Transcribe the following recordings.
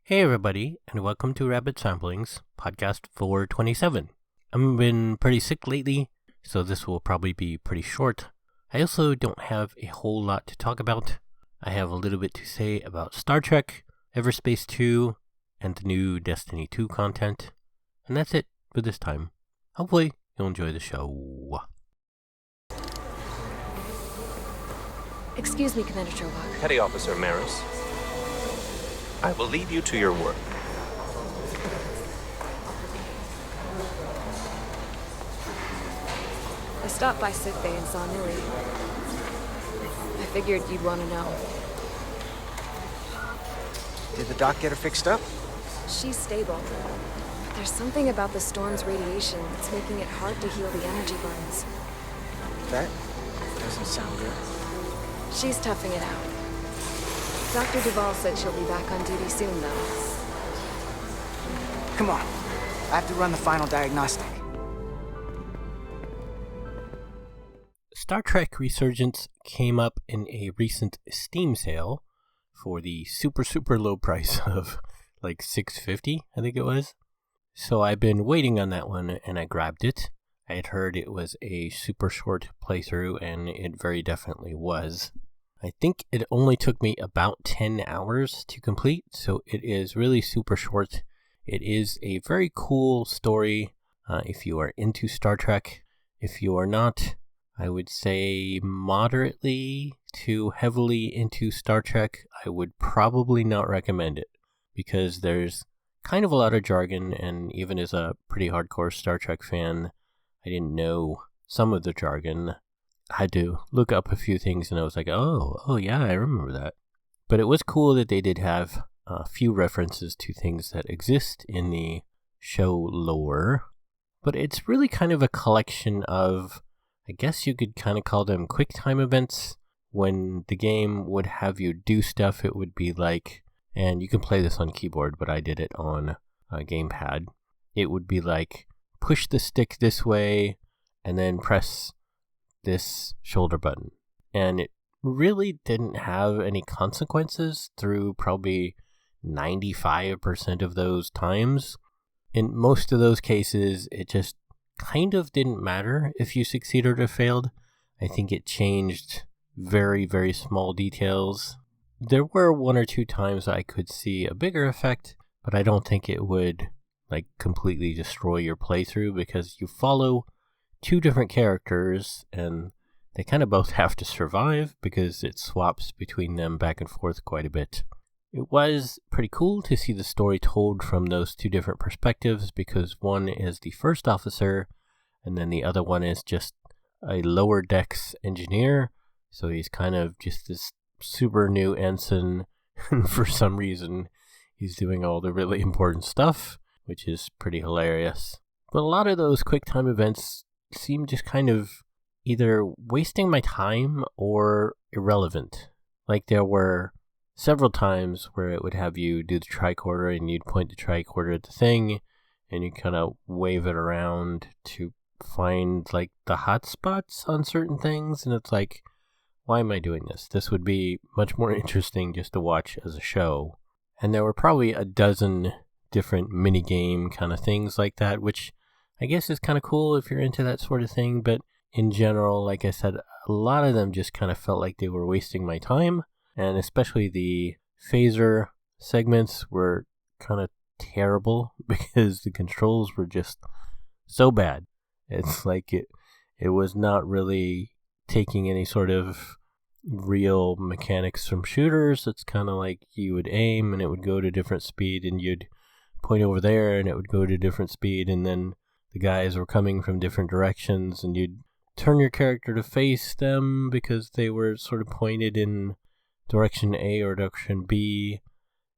Hey everybody, and welcome to Rabbit Samplings, podcast 427. I've been pretty sick lately, so this will probably be pretty short. I also don't have a whole lot to talk about. I have a little bit to say about Star Trek, Everspace 2, and the new Destiny 2 content. And that's it for this time. Hopefully, you'll enjoy the show. Excuse me, Commander Trowak. Petty Officer Maris, I will leave you to your work. I stopped by sick bay and saw Millie. I figured you'd want to know. Did the doc get her fixed up? She's stable, but there's something about the storm's radiation that's making it hard to heal the energy burns. That doesn't sound good. She's toughing it out. Dr. Duvall said she'll be back on duty soon, though. Come on. I have to run the final diagnostic. Star Trek Resurgence came up in a recent Steam sale for the super low price of like $6.50, I think it was. So I've been waiting on that one and I grabbed it. I had heard it was a super short playthrough and it very definitely was. I think it only took me about 10 hours to complete, so it is really super short. It is a very cool story if you are into Star Trek. If you are not, I would say moderately to heavily into Star Trek, I would probably not recommend it because there's kind of a lot of jargon, and even as a pretty hardcore Star Trek fan, I didn't know some of the jargon. I had to look up a few things and I was like, oh yeah, I remember that. But it was cool that they did have a few references to things that exist in the show lore. But it's really kind of a collection of, I guess you could kind of call them quick time events. When the game would have you do stuff, it would be like, and you can play this on keyboard, but I did it on a gamepad. It would be like, push the stick this way and then press this shoulder button. And it really didn't have any consequences through probably 95% of those times. In most of those cases, it just kind of didn't matter if you succeeded or failed. I think it changed very small details. There were one or two times I could see a bigger effect, but I don't think it would like completely destroy your playthrough because you follow two different characters and they kind of both have to survive because it swaps between them back and forth quite a bit. It was pretty cool to see the story told from those two different perspectives because one is the first officer and then the other one is just a lower decks engineer. So he's kind of just this super new ensign and for some reason he's doing all the really important stuff, which is pretty hilarious. But a lot of those quick time events seem just kind of either wasting my time or irrelevant. Like there were several times where it would have you do the tricorder and you'd point the tricorder at the thing and you kind of wave it around to find like the hot spots on certain things, and it's like, why am I doing this? This would be much more interesting just to watch as a show. And there were probably a dozen different minigame kind of things like that, which I guess is kind of cool if you're into that sort of thing, but in general, like I said, a lot of them just kind of felt like they were wasting my time, and especially the phaser segments were kind of terrible because the controls were just so bad. It's like it was not really taking any sort of real mechanics from shooters. It's kind of like you would aim and it would go to different speed and you'd point over there and it would go to different speed, and then the guys were coming from different directions and you'd turn your character to face them because they were sort of pointed in direction A or direction B,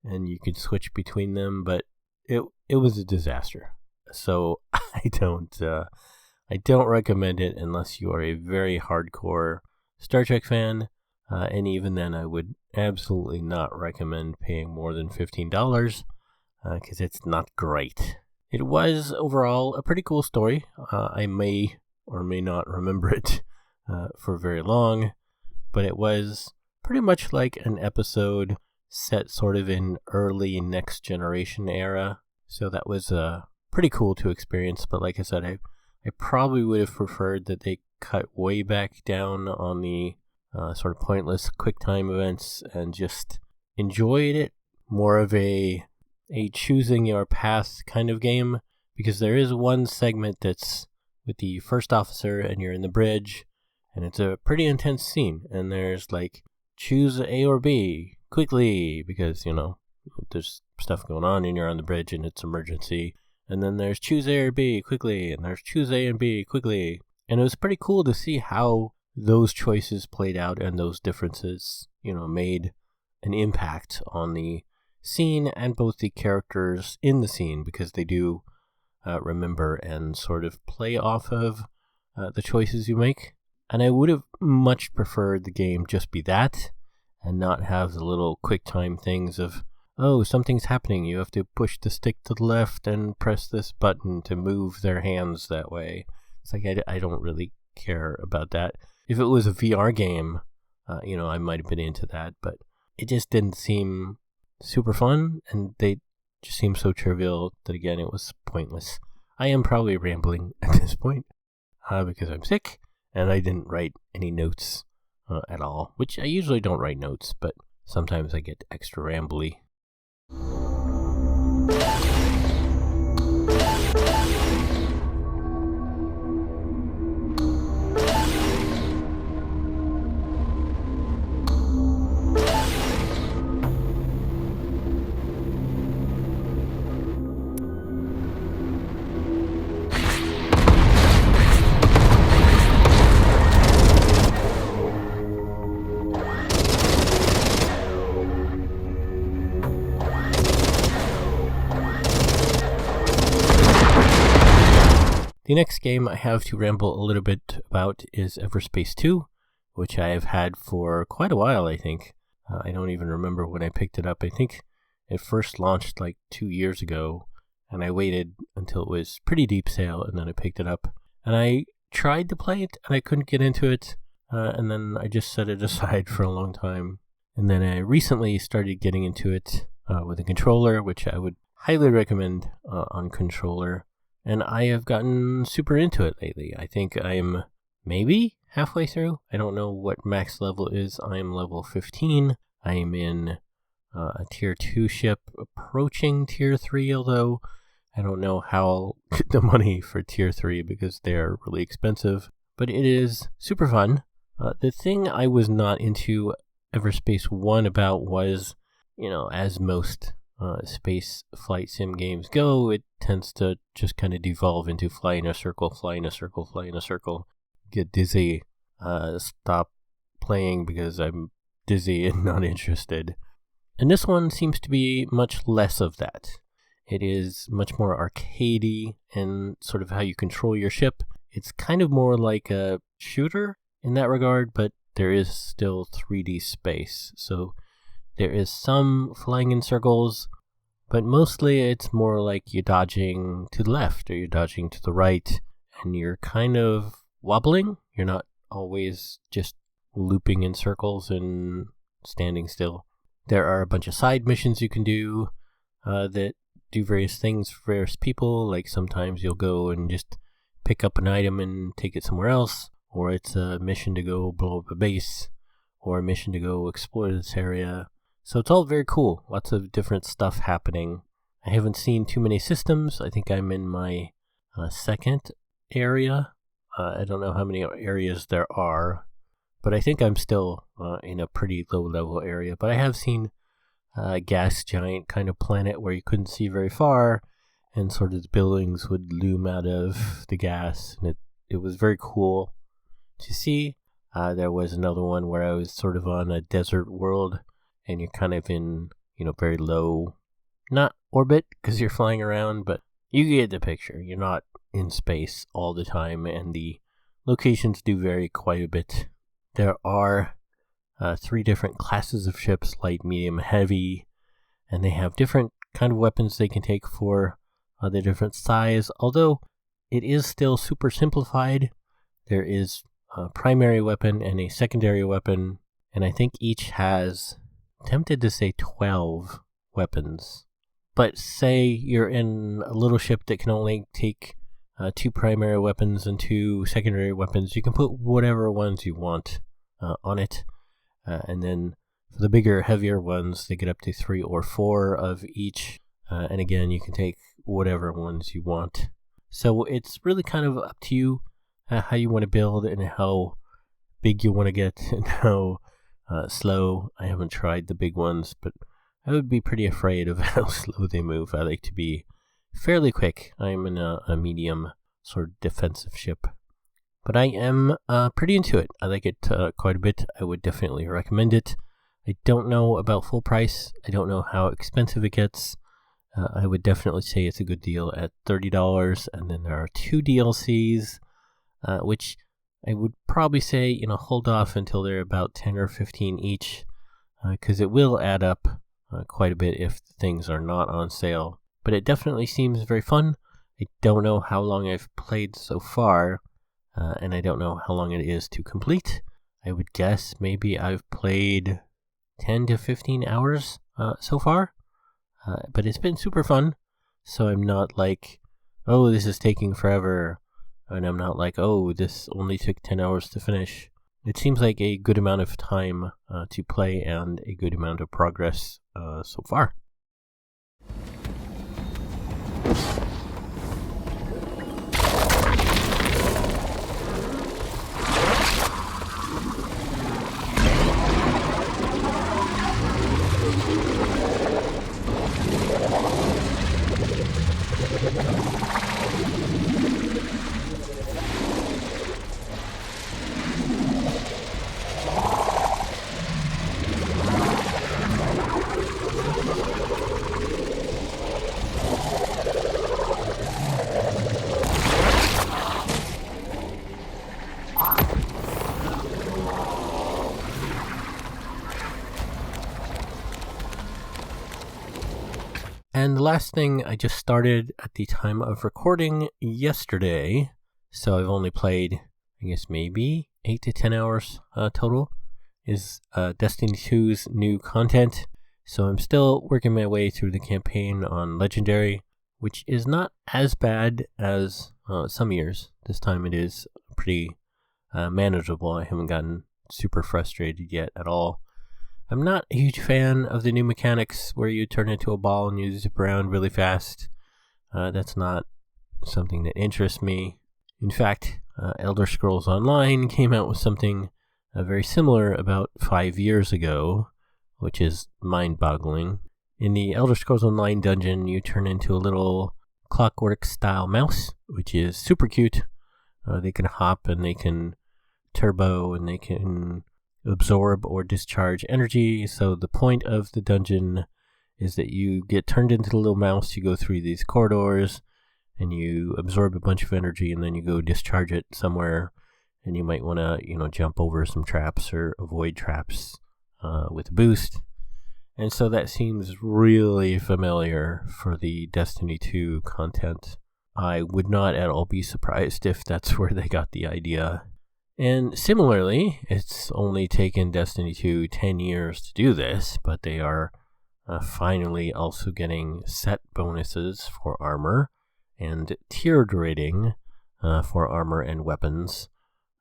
and you could switch between them, but it was a disaster. So I don't recommend it unless you are a very hardcore Star Trek fan, and even then I would absolutely not recommend paying more than $15 because it's not great. It was overall a pretty cool story. I may or may not remember it for very long, but it was pretty much like an episode set sort of in early next generation era. So that was pretty cool to experience. But like I said, I probably would have preferred that they cut way back down on the sort of pointless quick time events and just enjoyed it. More of a choosing your path kind of game, because there is one segment that's with the first officer and you're in the bridge and it's a pretty intense scene, and there's like choose A or B quickly because, you know, there's stuff going on and you're on the bridge and it's emergency. And then there's choose A or B quickly, and there's choose A and B quickly. And it was pretty cool to see how those choices played out and those differences, you know, made an impact on the scene and both the characters in the scene, because they do remember and sort of play off of the choices you make. And I would have much preferred the game just be that and not have the little quick time things of, oh, something's happening, you have to push the stick to the left and press this button to move their hands that way. It's like, I don't really care about that. If it was a VR game, you know, I might have been into that, but it just didn't seem super fun, and they just seemed so trivial that, again, it was pointless. I am probably rambling at this point because I'm sick, and I didn't write any notes at all, which I usually don't write notes, but sometimes I get extra rambly. The next game I have to ramble a little bit about is Everspace 2, which I have had for quite a while, I think. I don't even remember when I picked it up. I think it first launched like 2 years ago, and I waited until it was pretty deep sale, and then I picked it up. And I tried to play it, and I couldn't get into it, and then I just set it aside for a long time. And then I recently started getting into it with a controller, which I would highly recommend on controller. And I have gotten super into it lately. I think I'm maybe halfway through. I don't know what max level is. I am level 15. I am in a tier 2 ship approaching tier 3, although I don't know how I'll get the money for tier 3 because they're really expensive. But it is super fun. The thing I was not into Everspace 1 about was, you know, as most space flight sim games go, it tends to just kind of devolve into fly in a circle, fly in a circle, fly in a circle, get dizzy, stop playing because I'm dizzy and not interested. And this one seems to be much less of that. It is much more arcadey in sort of how you control your ship. It's kind of more like a shooter in that regard, but there is still 3D space. So there is some flying in circles, but mostly it's more like you're dodging to the left or you're dodging to the right, and you're kind of wobbling. You're not always just looping in circles and standing still. There are a bunch of side missions you can do that do various things for various people. Like sometimes you'll go and just pick up an item and take it somewhere else, or it's a mission to go blow up a base, or a mission to go explore this area. So it's all very cool. Lots of different stuff happening. I haven't seen too many systems. I think I'm in my second area. I don't know how many areas there are, but I think I'm still in a pretty low level area. But I have seen a gas giant kind of planet where you couldn't see very far, and sort of the buildings would loom out of the gas, and it was very cool to see. There was another one where I was sort of on a desert world, and you're kind of in, you know, very low, not orbit because you're flying around, but you get the picture. You're not in space all the time, and the locations do vary quite a bit. There are 3 different classes of ships, light, medium, heavy, and they have different kind of weapons they can take for the different size, although it is still super simplified. There is a primary weapon and a secondary weapon, and I think each has tempted to say 12 weapons. But say you're in a little ship that can only take 2 primary weapons and 2 secondary weapons. You can put whatever ones you want on it. And then for the bigger, heavier ones, they get up to 3 or 4 of each. And again, you can take whatever ones you want. So it's really kind of up to you how you want to build and how big you want to get and how slow. I haven't tried the big ones, but I would be pretty afraid of how slow they move. I like to be fairly quick. I'm in a medium sort of defensive ship. But I am pretty into it. I like it quite a bit. I would definitely recommend it. I don't know about full price. I don't know how expensive it gets. I would definitely say it's a good deal at $30. And then there are 2 DLCs, which I would probably say, hold off until they're about 10 or 15 each, because it will add up quite a bit if things are not on sale. But it definitely seems very fun. I don't know how long I've played so far, and I don't know how long it is to complete. I would guess maybe I've played 10 to 15 hours so far, but it's been super fun, so I'm not like, oh, this is taking forever, and I'm not like, oh, this only took 10 hours to finish. It seems like a good amount of time to play and a good amount of progress so far. And the last thing I just started at the time of recording yesterday, so I've only played, I guess, maybe 8 to 10 hours total, is Destiny 2's new content. So I'm still working my way through the campaign on Legendary, which is not as bad as some years. This time it is pretty manageable. I haven't gotten super frustrated yet at all. I'm not a huge fan of the new mechanics where you turn into a ball and you zip around really fast. That's not something that interests me. In fact, Elder Scrolls Online came out with something very similar about 5 years ago, which is mind-boggling. In the Elder Scrolls Online dungeon, you turn into a little clockwork-style mouse, which is super cute. They can hop and they can turbo and they can absorb or discharge energy. So the point of the dungeon is that you get turned into the little mouse, you go through these corridors, and you absorb a bunch of energy, and then you go discharge it somewhere, and you might want to, jump over some traps or avoid traps with a boost. And so that seems really familiar for the Destiny 2 content. I would not at all be surprised if that's where they got the idea. And similarly, it's only taken Destiny 2 10 years to do this, but they are finally also getting set bonuses for armor and tiered rating for armor and weapons,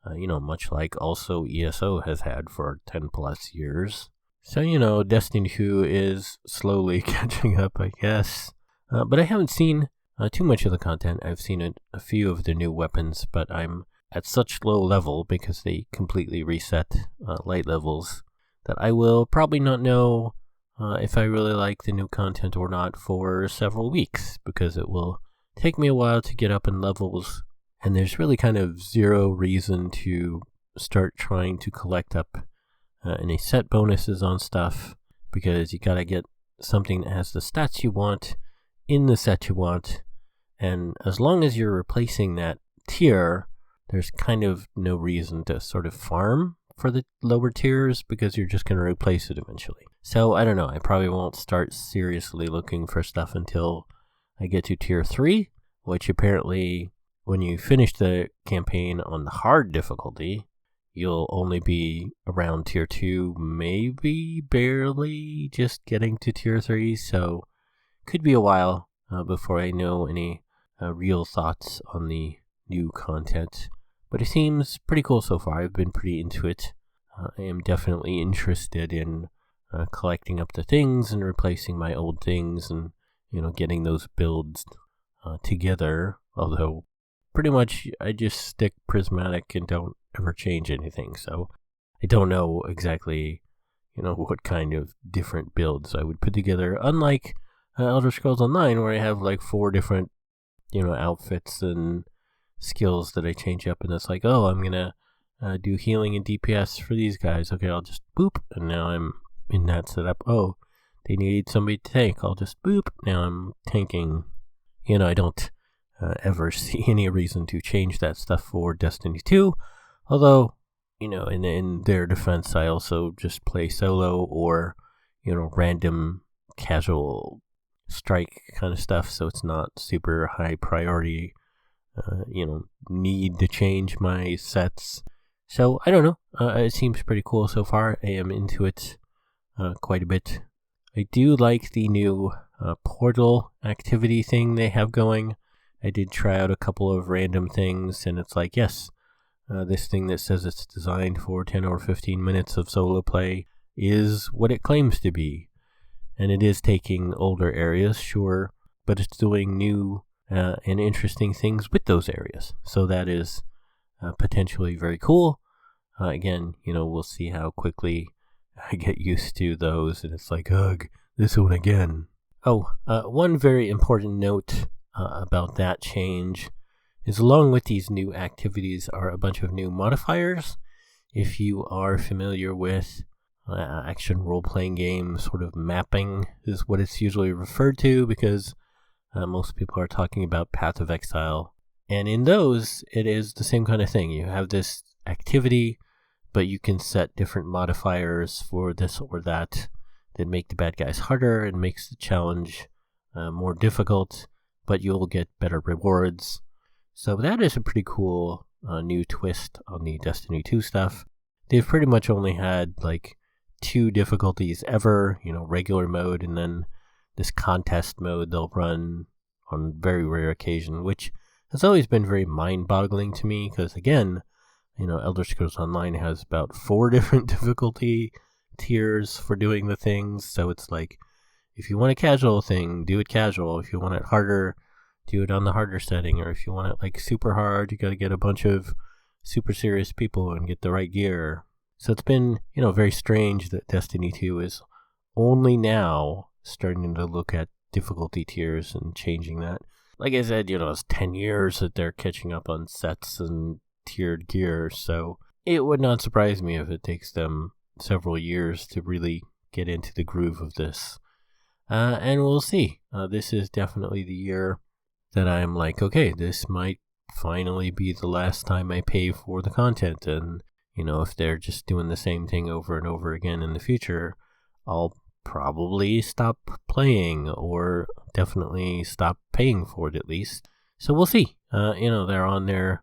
much like also ESO has had for 10 plus years. So, Destiny 2 is slowly catching up, I guess. But I haven't seen too much of the content. I've seen a few of the new weapons, but I'm at such low level because they completely reset light levels that I will probably not know if I really like the new content or not for several weeks, because it will take me a while to get up in levels, and there's really kind of zero reason to start trying to collect up any set bonuses on stuff, because you gotta get something that has the stats you want in the set you want, and as long as you're replacing that tier, there's kind of no reason to sort of farm for the lower tiers, because you're just going to replace it eventually. So I don't know, I probably won't start seriously looking for stuff until I get to tier 3, which apparently when you finish the campaign on the hard difficulty, you'll only be around tier 2, maybe barely just getting to tier 3, so could be a while before I know any real thoughts on the new content. But it seems pretty cool so far. I've been pretty into it. I am definitely interested in collecting up the things and replacing my old things and, getting those builds together. Although, pretty much I just stick prismatic and don't ever change anything. So, I don't know exactly, what kind of different builds I would put together. Unlike Elder Scrolls Online, where I have like 4 different, outfits and skills that I change up, and it's like, oh, I'm gonna do healing and DPS for these guys. Okay, I'll just boop, and now I'm in that setup. Oh, they need somebody to tank. I'll just boop. Now I'm tanking. I don't ever see any reason to change that stuff for Destiny 2. Although, in their defense, I also just play solo or, random casual strike kind of stuff. So it's not super high priority, need to change my sets. So I don't know. It seems pretty cool so far. I am into it quite a bit. I do like the new portal activity thing they have going. I did try out a couple of random things, and it's like, yes, this thing that says it's designed for 10 or 15 minutes of solo play is what it claims to be. And it is taking older areas, sure, but it's doing new and interesting things with those areas. So that is potentially very cool. Again, we'll see how quickly I get used to those, and it's like, ugh, this one again. Oh, one very important note about that change is along with these new activities are a bunch of new modifiers. If you are familiar with action role-playing game, sort of mapping is what it's usually referred to, because most people are talking about Path of Exile. And in those, it is the same kind of thing. You have this activity, but you can set different modifiers for this or that make the bad guys harder and makes the challenge more difficult, but you'll get better rewards. So that is a pretty cool new twist on the Destiny 2 stuff. They've pretty much only had like 2 difficulties ever, regular mode and then this contest mode they'll run on very rare occasion, which has always been very mind-boggling to me because, again, Elder Scrolls Online has about 4 different difficulty tiers for doing the things, so it's like, if you want a casual thing, do it casual. If you want it harder, do it on the harder setting, or if you want it like super hard, you gotta get a bunch of super serious people and get the right gear. So it's been, very strange that Destiny 2 is only now starting to look at difficulty tiers and changing that. Like I said, it's 10 years that they're catching up on sets and tiered gear, so it would not surprise me if it takes them several years to really get into the groove of this. And we'll see. This is definitely the year that I'm like, okay, this might finally be the last time I pay for the content. And, if they're just doing the same thing over and over again in the future, I'll probably stop playing or definitely stop paying for it at least. So we'll see. They're on their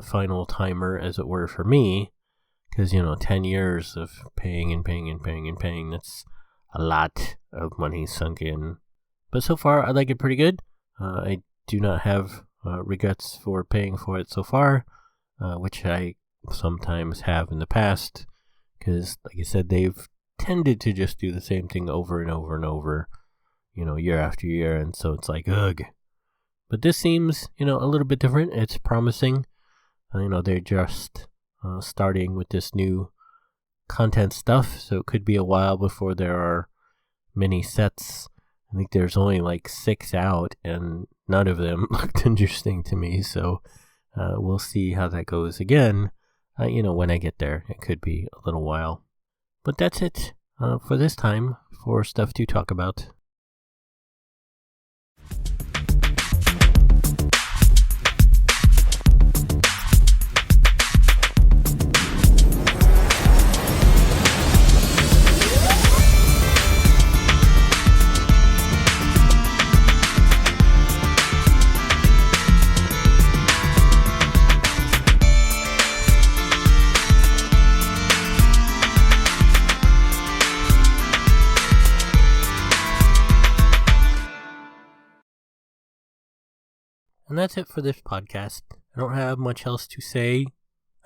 final timer, as it were, for me. Because, 10 years of paying and paying and paying and paying, that's a lot of money sunk in. But so far, I like it pretty good. I do not have regrets for paying for it so far, which I sometimes have in the past. Because, like I said, they've tended to just do the same thing over and over and over, year after year. And so it's like, ugh. But this seems, a little bit different. It's promising. They're just starting with this new content stuff, so it could be a while before there are many sets. I think there's only like 6 out, and none of them looked interesting to me, so we'll see how that goes again. When I get there, it could be a little while. But that's it for this time for stuff to talk about. And that's it for this podcast. I don't have much else to say.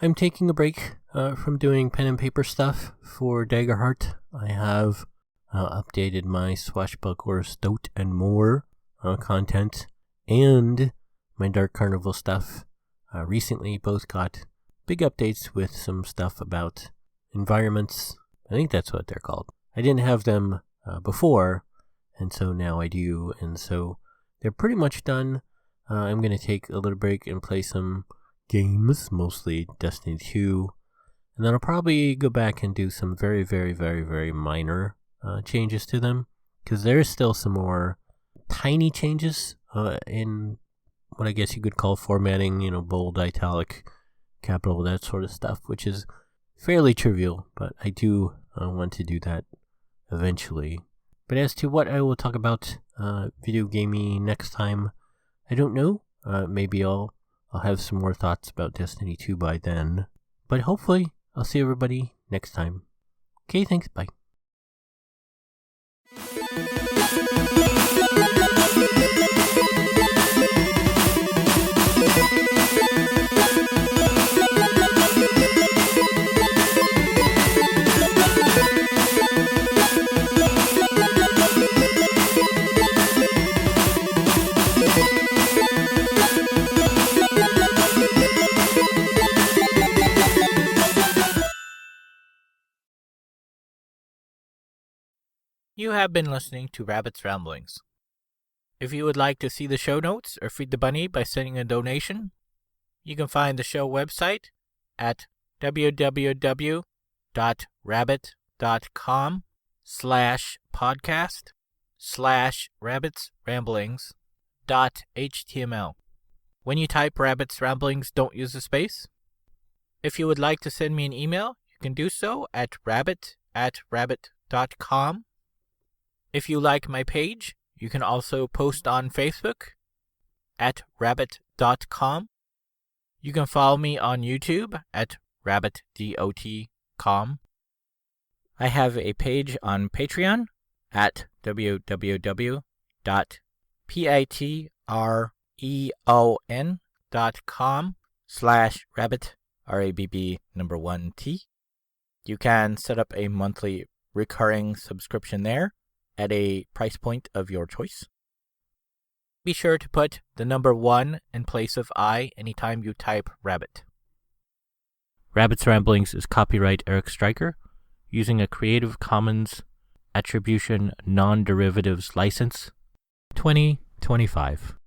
I'm taking a break from doing pen and paper stuff for Daggerheart. I have updated my Swashbuckler Stout and More content and my Dark Carnival stuff. Recently both got big updates with some stuff about environments. I think that's what they're called. I didn't have them before, and so now I do, and so they're pretty much done. I'm going to take a little break and play some games, mostly Destiny 2, and then I'll probably go back and do some very, very, very, very minor changes to them, because there's still some more tiny changes in what I guess you could call formatting, bold, italic, capital, that sort of stuff, which is fairly trivial, but I do want to do that eventually. But as to what I will talk about video gaming next time, I don't know. Maybe I'll have some more thoughts about Destiny 2 by then. But hopefully, I'll see everybody next time. Okay, thanks, bye. You have been listening to Rabbit's Ramblings. If you would like to see the show notes or feed the bunny by sending a donation, you can find the show website at www.rabbit.com/podcast/rabbitsramblings.html. When you type Rabbit's Ramblings, don't use a space. If you would like to send me an email, you can do so at rabbit@rabbit.com. If you like my page, you can also post on Facebook at rabbit.com. You can follow me on YouTube at rabbit.com. I have a page on Patreon at www.patreon.com/rabbit, RABB1T. You can set up a monthly recurring subscription there at a price point of your choice. Be sure to put the number 1 in place of I anytime you type rabbit. Rabbit's Ramblings is copyright Eric Stryker, using a Creative Commons Attribution Non-Derivatives License 2025.